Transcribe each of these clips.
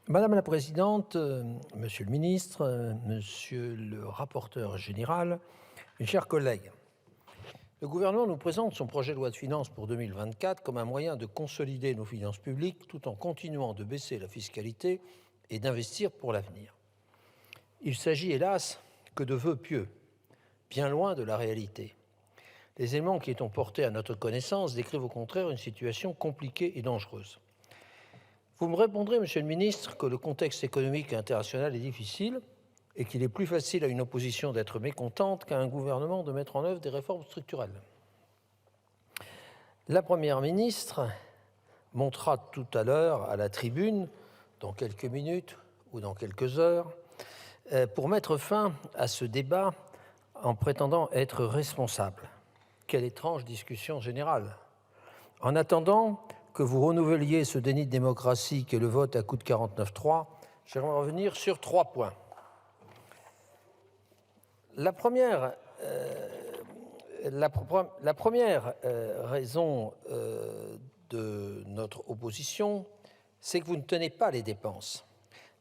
Madame la Présidente, Monsieur le Ministre, Monsieur le rapporteur général, mes chers collègues, le gouvernement nous présente son projet de loi de finances pour 2024 comme un moyen de consolider nos finances publiques tout en continuant de baisser la fiscalité et d'investir pour l'avenir. Il s'agit, hélas, que de vœux pieux, bien loin de la réalité. Les éléments qui sont portés à notre connaissance décrivent au contraire une situation compliquée et dangereuse. Vous me répondrez, Monsieur le Ministre, que le contexte économique international est difficile et qu'il est plus facile à une opposition d'être mécontente qu'à un gouvernement de mettre en œuvre des réformes structurelles. La Première ministre montera tout à l'heure à la tribune, dans quelques minutes ou dans quelques heures, pour mettre fin à ce débat en prétendant être responsable. Quelle étrange discussion générale. En attendant que vous renouveliez ce déni de démocratie qu'est le vote à coup de 49-3, j'aimerais revenir sur 3 points. La première raison de notre opposition, c'est que vous ne tenez pas les dépenses.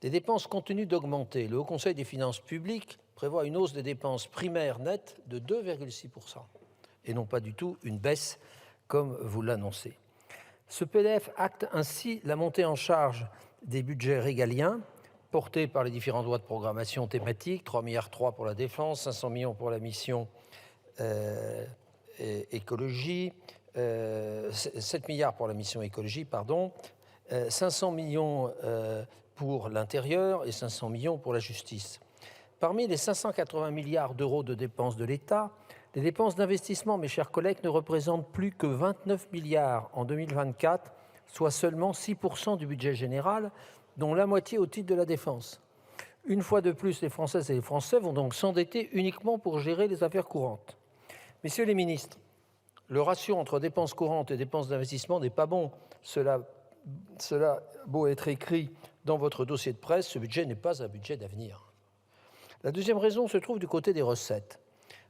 Les dépenses continuent d'augmenter. Le Haut Conseil des finances publiques prévoit une hausse des dépenses primaires nettes de 2,6% et non pas du tout une baisse comme vous l'annoncez. Ce PDF acte ainsi la montée en charge des budgets régaliens portés par les différentes lois de programmation thématiques, 3,3 milliards pour la défense, 500 millions pour la mission écologie, 7 milliards pour la mission écologie, pardon, 500 millions pour l'intérieur et 500 millions pour la justice. Parmi les 580 milliards d'euros de dépenses de l'État, les dépenses d'investissement, mes chers collègues, ne représentent plus que 29 milliards en 2024, soit seulement 6% du budget général, dont la moitié au titre de la défense. Une fois de plus, les Françaises et les Français vont donc s'endetter uniquement pour gérer les affaires courantes. Messieurs les ministres, le ratio entre dépenses courantes et dépenses d'investissement n'est pas bon. Cela beau être écrit dans votre dossier de presse, ce budget n'est pas un budget d'avenir. La deuxième raison se trouve du côté des recettes.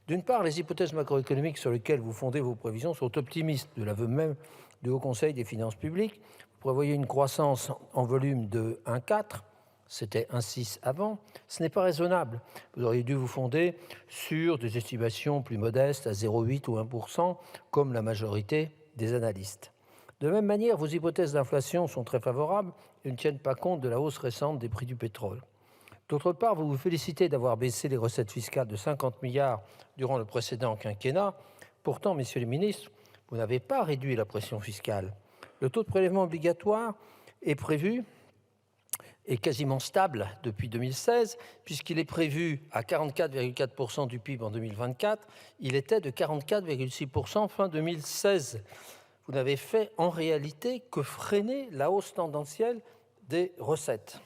D'une part, les hypothèses macroéconomiques sur lesquelles vous fondez vos prévisions sont optimistes, de l'aveu même du Haut Conseil des finances publiques. Vous prévoyez une croissance en volume de 1,4, c'était 1,6 avant. Ce n'est pas raisonnable. Vous auriez dû vous fonder sur des estimations plus modestes, à 0,8 ou 1%, comme la majorité des analystes. De même manière, vos hypothèses d'inflation sont très favorables et ne tiennent pas compte de la hausse récente des prix du pétrole. D'autre part, vous vous félicitez d'avoir baissé les recettes fiscales de 50 milliards durant le précédent quinquennat. Pourtant, messieurs les ministres, vous n'avez pas réduit la pression fiscale. Le taux de prélèvement obligatoire est prévu et quasiment stable depuis 2016, puisqu'il est prévu à 44,4% du PIB en 2024. Il était de 44,6% fin 2016. Vous n'avez fait en réalité que freiner la hausse tendancielle des recettes.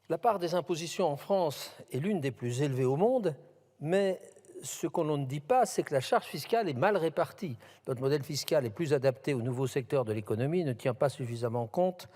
La part des impositions en France est l'une des plus élevées au monde, mais ce qu'on ne dit pas, c'est que la charge fiscale est mal répartie. Notre modèle fiscal est plus adapté aux nouveaux secteurs de l'économie et ne tient pas suffisamment compte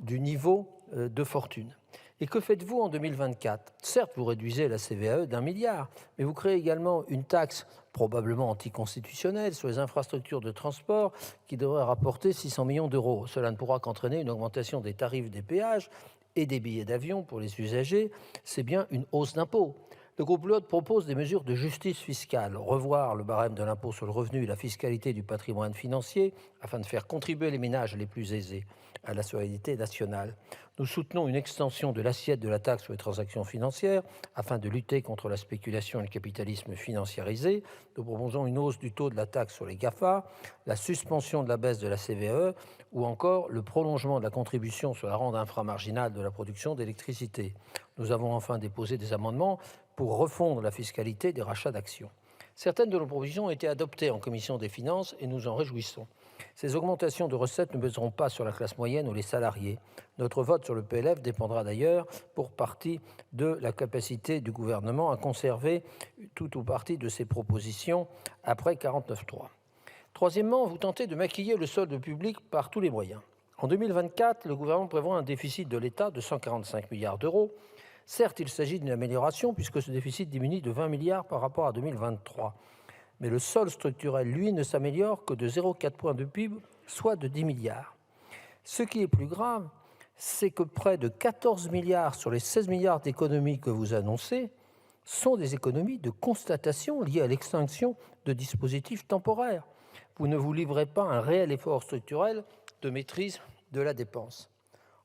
du niveau de fortune. Et que faites-vous en 2024 ? Certes, vous réduisez la CVAE d'1 milliard, mais vous créez également une taxe probablement anticonstitutionnelle sur les infrastructures de transport qui devrait rapporter 600 millions d'euros. Cela ne pourra qu'entraîner une augmentation des tarifs des péages et des billets d'avion pour les usagers. C'est bien une hausse d'impôts. Le groupe Lyot propose des mesures de justice fiscale, revoir le barème de l'impôt sur le revenu et la fiscalité du patrimoine financier afin de faire contribuer les ménages les plus aisés à la solidarité nationale. Nous soutenons une extension de l'assiette de la taxe sur les transactions financières afin de lutter contre la spéculation et le capitalisme financiarisé. Nous proposons une hausse du taux de la taxe sur les GAFA, la suspension de la baisse de la CVAE ou encore le prolongement de la contribution sur la rente inframarginale de la production d'électricité. Nous avons enfin déposé des amendements pour refondre la fiscalité des rachats d'actions. Certaines de nos propositions ont été adoptées en commission des finances et nous en réjouissons. Ces augmentations de recettes ne pèseront pas sur la classe moyenne ou les salariés. Notre vote sur le PLF dépendra d'ailleurs pour partie de la capacité du gouvernement à conserver tout ou partie de ses propositions après 49.3. Troisièmement, vous tentez de maquiller le solde public par tous les moyens. En 2024, le gouvernement prévoit un déficit de l'État de 145 milliards d'euros. Certes, il s'agit d'une amélioration puisque ce déficit diminue de 20 milliards par rapport à 2023. Mais le solde structurel, lui, ne s'améliore que de 0,4 points de PIB, soit de 10 milliards. Ce qui est plus grave, c'est que près de 14 milliards sur les 16 milliards d'économies que vous annoncez sont des économies de constatation liées à l'extinction de dispositifs temporaires. Vous ne vous livrez pas un réel effort structurel de maîtrise de la dépense.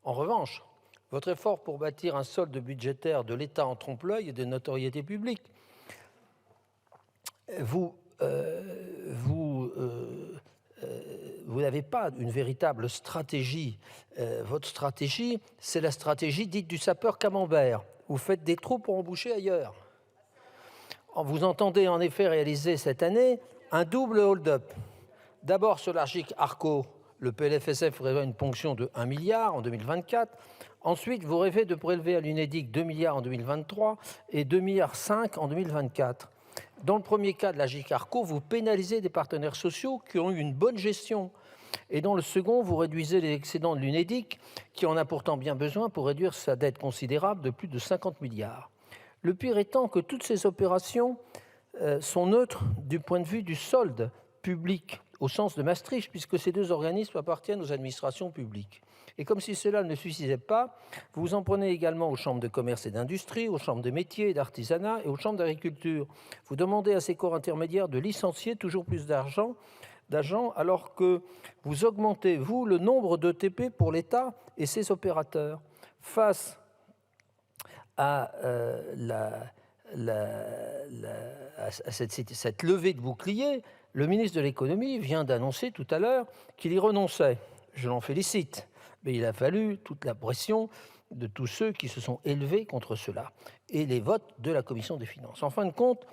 En revanche, votre effort pour bâtir un solde budgétaire de l'État en trompe-l'œil et de notoriété publique, vous n'avez pas une véritable stratégie. Votre stratégie, c'est la stratégie dite du sapeur camembert. Vous faites des trous pour emboucher ailleurs. Vous entendez en effet réaliser cette année un double hold-up. D'abord sur l'Agirc Arrco, le PLFSF prévoit une ponction de 1 milliard en 2024. Ensuite, vous rêvez de prélever à l'UNEDIC 2 milliards en 2023 et 2,5 milliards en 2024. Dans le premier cas de l'Agirc Arrco, vous pénalisez des partenaires sociaux qui ont eu une bonne gestion. Et dans le second, vous réduisez les excédents de l'UNEDIC, qui en a pourtant bien besoin pour réduire sa dette considérable de plus de 50 milliards. Le pire étant que toutes ces opérations sont neutres du point de vue du solde public, au sens de Maastricht, puisque ces deux organismes appartiennent aux administrations publiques. Et comme si cela ne suffisait pas, vous vous en prenez également aux chambres de commerce et d'industrie, aux chambres de métiers et d'artisanat et aux chambres d'agriculture. Vous demandez à ces corps intermédiaires de licencier toujours plus d'agents, alors que vous augmentez, vous, le nombre d'ETP pour l'État et ses opérateurs. Face à cette levée de bouclier, le ministre de l'économie vient d'annoncer tout à l'heure qu'il y renonçait. Je l'en félicite, mais il a fallu toute la pression de tous ceux qui se sont élevés contre cela et les votes de la Commission des finances. En fin de compte,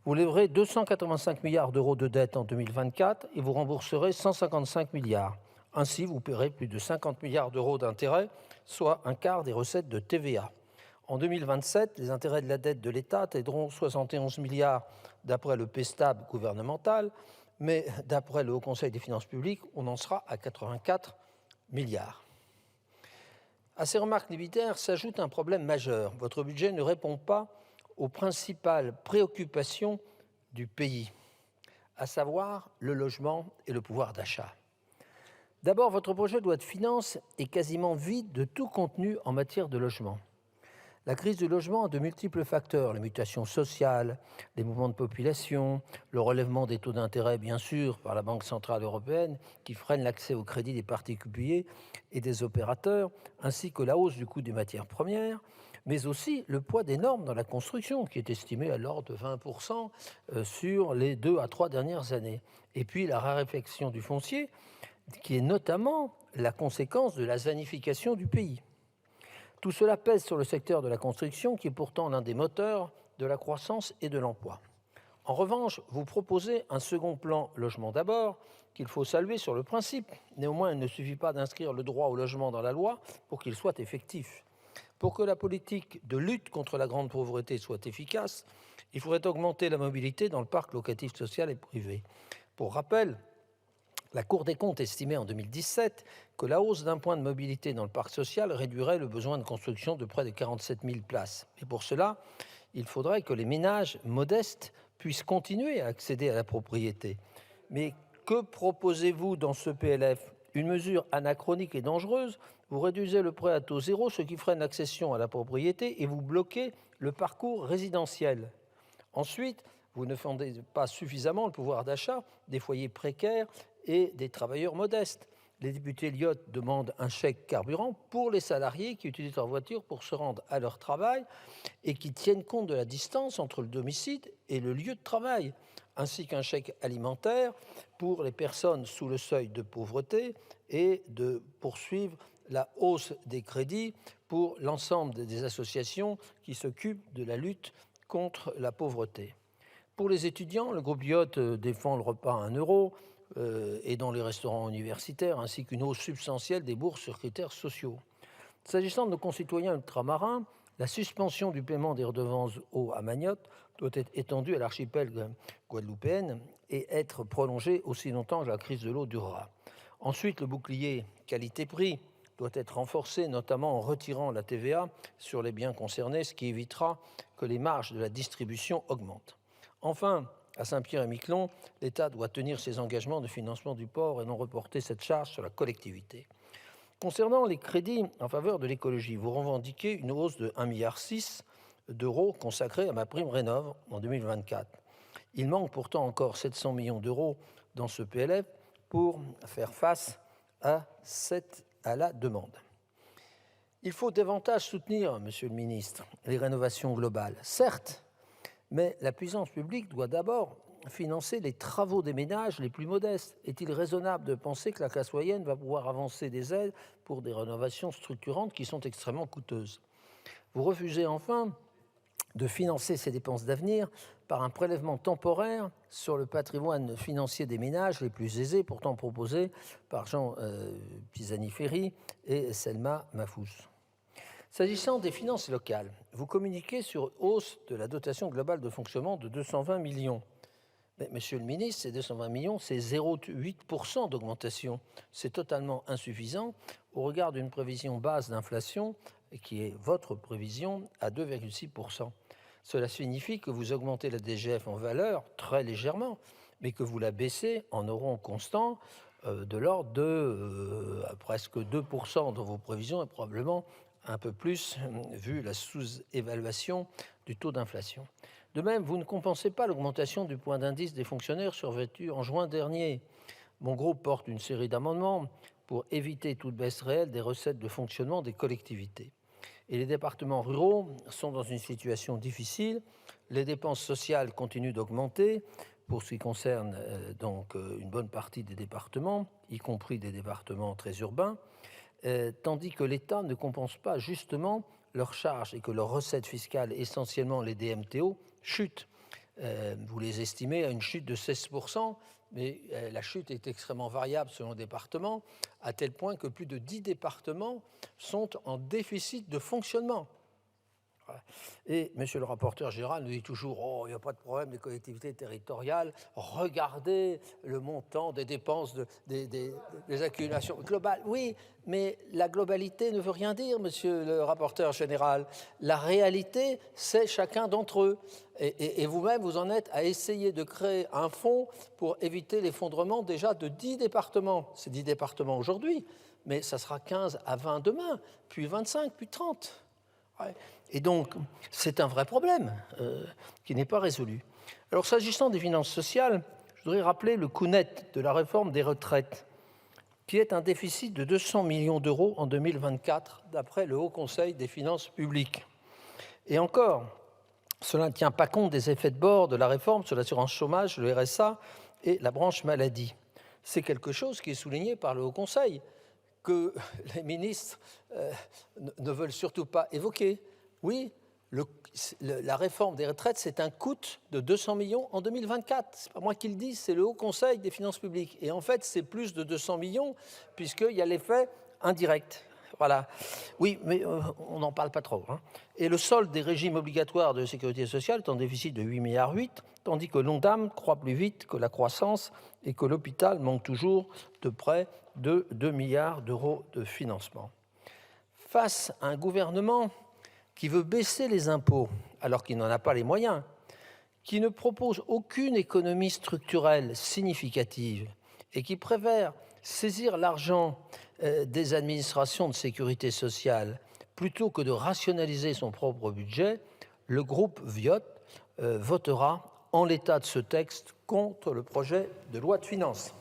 vous lèverez 285 milliards d'euros de dette en 2024 et vous rembourserez 155 milliards. Ainsi, vous paierez plus de 50 milliards d'euros d'intérêts, soit un quart des recettes de TVA. En 2027, les intérêts de la dette de l'État atteindront 71 milliards d'après le PSTAB gouvernemental, mais d'après le Haut Conseil des finances publiques, on en sera à 84 milliards. À ces remarques liminaires s'ajoute un problème majeur. Votre budget ne répond pas aux principales préoccupations du pays, à savoir le logement et le pouvoir d'achat. D'abord, votre projet de loi de finances est quasiment vide de tout contenu en matière de logement. La crise du logement a de multiples facteurs, les mutations sociales, les mouvements de population, le relèvement des taux d'intérêt, bien sûr, par la Banque centrale européenne, qui freine l'accès au crédit des particuliers et des opérateurs, ainsi que la hausse du coût des matières premières, mais aussi le poids des normes dans la construction, qui est estimé à l'ordre de 20% sur les 2 à 3 dernières années. Et puis la raréfaction du foncier, qui est notamment la conséquence de la zanification du pays. Tout cela pèse sur le secteur de la construction, qui est pourtant l'un des moteurs de la croissance et de l'emploi. En revanche, vous proposez un second plan logement d'abord, qu'il faut saluer sur le principe. Néanmoins, il ne suffit pas d'inscrire le droit au logement dans la loi pour qu'il soit effectif. Pour que la politique de lutte contre la grande pauvreté soit efficace, il faudrait augmenter la mobilité dans le parc locatif social et privé. Pour rappel, la Cour des comptes estimait en 2017 que la hausse d'un point de mobilité dans le parc social réduirait le besoin de construction de près de 47 000 places. Et pour cela, il faudrait que les ménages modestes puissent continuer à accéder à la propriété. Mais que proposez-vous dans ce PLF ? Une mesure anachronique et dangereuse. Vous réduisez le prêt à taux zéro, ce qui freine l'accession à la propriété, et vous bloquez le parcours résidentiel. Ensuite, vous ne fondez pas suffisamment le pouvoir d'achat des foyers précaires et des travailleurs modestes. Les députés Lyotte demandent un chèque carburant pour les salariés qui utilisent leur voiture pour se rendre à leur travail et qui tiennent compte de la distance entre le domicile et le lieu de travail, ainsi qu'un chèque alimentaire pour les personnes sous le seuil de pauvreté et de poursuivre la hausse des crédits pour l'ensemble des associations qui s'occupent de la lutte contre la pauvreté. Pour les étudiants, le groupe Lyotte défend le repas à 1 euro et dans les restaurants universitaires, ainsi qu'une hausse substantielle des bourses sur critères sociaux. S'agissant de nos concitoyens ultramarins, la suspension du paiement des redevances eau à Mayotte doit être étendue à l'archipel guadeloupéen et être prolongée aussi longtemps que la crise de l'eau durera. Ensuite, le bouclier qualité-prix doit être renforcé, notamment en retirant la TVA sur les biens concernés, ce qui évitera que les marges de la distribution augmentent. Enfin, à Saint-Pierre-et-Miquelon, l'État doit tenir ses engagements de financement du port et non reporter cette charge sur la collectivité. Concernant les crédits en faveur de l'écologie, vous revendiquez une hausse de 1,6 milliard d'euros consacrée à ma prime Rénov' en 2024. Il manque pourtant encore 700 millions d'euros dans ce PLF pour faire face à la demande. Il faut davantage soutenir, Monsieur le ministre, les rénovations globales, certes, mais la puissance publique doit d'abord financer les travaux des ménages les plus modestes. Est-il raisonnable de penser que la classe moyenne va pouvoir avancer des aides pour des rénovations structurantes qui sont extrêmement coûteuses? Vous refusez enfin de financer ces dépenses d'avenir par un prélèvement temporaire sur le patrimoine financier des ménages les plus aisés, pourtant proposé par Jean Pisani-Ferry et Selma Mahfouz. S'agissant des finances locales, vous communiquez sur une hausse de la dotation globale de fonctionnement de 220 millions. Mais, Monsieur le ministre, ces 220 millions, c'est 0,8% d'augmentation. C'est totalement insuffisant au regard d'une prévision basse d'inflation, qui est votre prévision, à 2,6%. Cela signifie que vous augmentez la DGF en valeur très légèrement, mais que vous la baissez en euros constants de l'ordre de presque 2% dans vos prévisions et probablement un peu plus vu la sous-évaluation du taux d'inflation. De même, vous ne compensez pas l'augmentation du point d'indice des fonctionnaires survenu en juin dernier. Mon groupe porte une série d'amendements pour éviter toute baisse réelle des recettes de fonctionnement des collectivités. Et les départements ruraux sont dans une situation difficile. Les dépenses sociales continuent d'augmenter pour ce qui concerne une bonne partie des départements, y compris des départements très urbains, tandis que l'État ne compense pas justement leurs charges et que leurs recettes fiscales, essentiellement les DMTO, chutent. Vous les estimez à une chute de 16%, mais la chute est extrêmement variable selon le département, à tel point que plus de 10 départements sont en déficit de fonctionnement. Et monsieur le rapporteur général nous dit toujours « Oh, il n'y a pas de problème des collectivités territoriales, regardez le montant des dépenses des accumulations globales. » Oui, mais la globalité ne veut rien dire, monsieur le rapporteur général. La réalité, c'est chacun d'entre eux. Et vous-même, vous en êtes à essayer de créer un fonds pour éviter l'effondrement déjà de 10 départements. C'est 10 départements aujourd'hui, mais ça sera 15 à 20 demain, puis 25, puis 30. Ouais. Et donc, c'est un vrai problème qui n'est pas résolu. Alors, s'agissant des finances sociales, je voudrais rappeler le coût net de la réforme des retraites, qui est un déficit de 200 millions d'euros en 2024, d'après le Haut Conseil des finances publiques. Et encore, cela ne tient pas compte des effets de bord de la réforme sur l'assurance chômage, le RSA et la branche maladie. C'est quelque chose qui est souligné par le Haut Conseil, que les ministres ne veulent surtout pas évoquer. Oui, la réforme des retraites, c'est un coût de 200 millions en 2024. Ce n'est pas moi qui le dis, c'est le Haut Conseil des finances publiques. Et en fait, c'est plus de 200 millions, puisqu'il y a l'effet indirect. Voilà. Oui, mais on n'en parle pas trop. Et le solde des régimes obligatoires de sécurité sociale est en déficit de 8,8 milliards, tandis que l'ONDAM croît plus vite que la croissance et que l'hôpital manque toujours de près de 2 milliards d'euros de financement. Face à un gouvernement qui veut baisser les impôts alors qu'il n'en a pas les moyens, qui ne propose aucune économie structurelle significative et qui préfère saisir l'argent des administrations de sécurité sociale plutôt que de rationaliser son propre budget, le groupe Viotte votera en l'état de ce texte contre le projet de loi de finances.